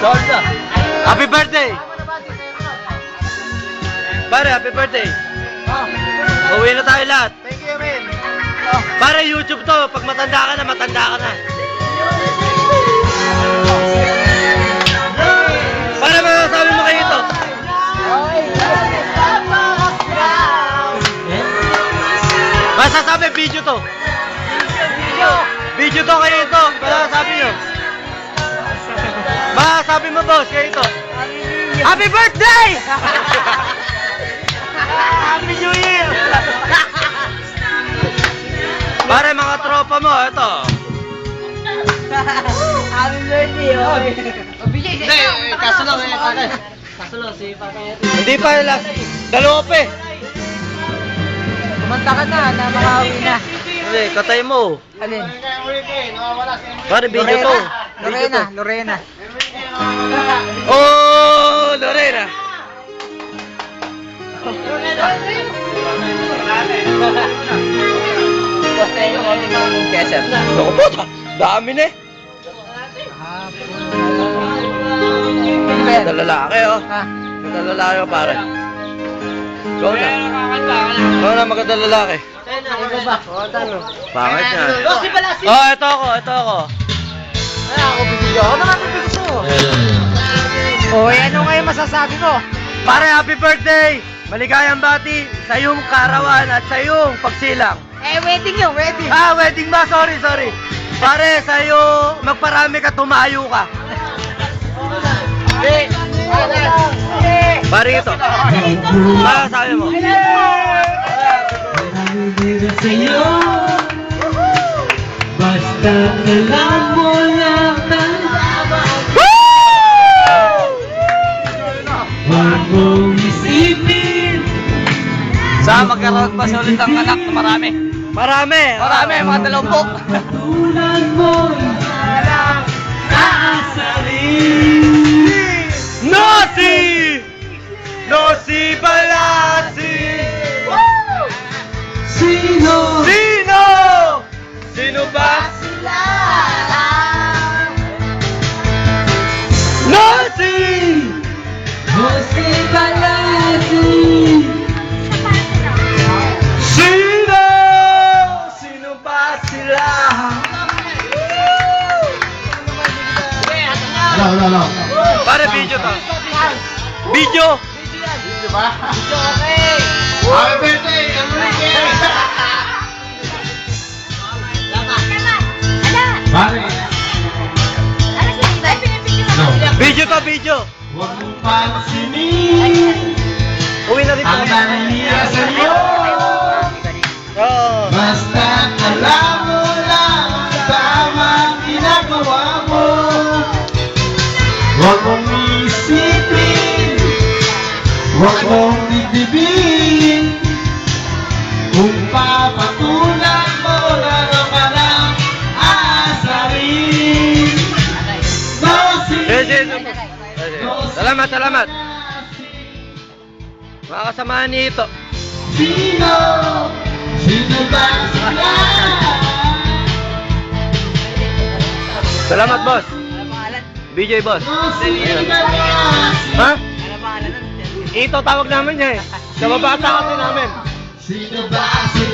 Sold na. Happy birthday! Pare, happy birthday! Uwi na tayo lahat. Thank you, man. Pare, YouTube to. Pag matanda ka na, matanda ka na. Pare, masasabi mo kayo ito? Masasabi, video to. Video to kayo ito. Masasabi nyo. Masasabi mo, boss, kayo ito. Happy birthday! Happy New Year! Pare, mga tropa mo, ito. Happy birthday, oy. Hindi, kaso lang eh. Kaso lang, si Papa. Hindi pa, last. Dalawa pa eh. Kumanta ka na makawi na. Hindi, katay mo. Alin? Pare, video to. Video to. Lorena. Oh, Lorena. Naku po, dami na eh. Ganda lalaki oh. Ganda lalaki oh, pare. Ikaw na. Ikaw na, maganda lalaki. Pangit yan. Oh, ito ako. Ay, ako bibigyan. Ako nakakabigyan ko. Oy, ano ngayon masasabi mo? Pare, happy birthday! Maligayang bati sa iyong karawan at sa iyong pagsilang. Wedding yun, wedding. Wedding ba? Sorry. Pare, sa iyo, magparami ka, tumayo ka. Pare, ito. Sabi mo. Sa'yo, basta alam mo lang na huwag mong isipin. Sa magkaroon pa ulit ang anak na marami. Marami, mga 20. Tulad mo'y aasarin. Nosi Balasi! Sino? Sino ba? Nosi! Jose Balasi. Sino ba sila? No. Pare, video to. Video! Happy birthday, Enrique! Pare, no. Video! Huwag mong pansinin Uwi na dito. ang nangyayari sa'yo. Oo. Basta alam mo lang ang tamang ginagawa mo. Huwag mong isipin, huwag mong dibdibin. Kung papatulan mo, lalo ka lang aasarin. Salamat. Mga kasamahan nito. Sino ba sila? Salamat, boss. BJ, boss. Sino ba Ha? Ito tawag namin niya eh. Sa babata kasi namin. Sino ba sila?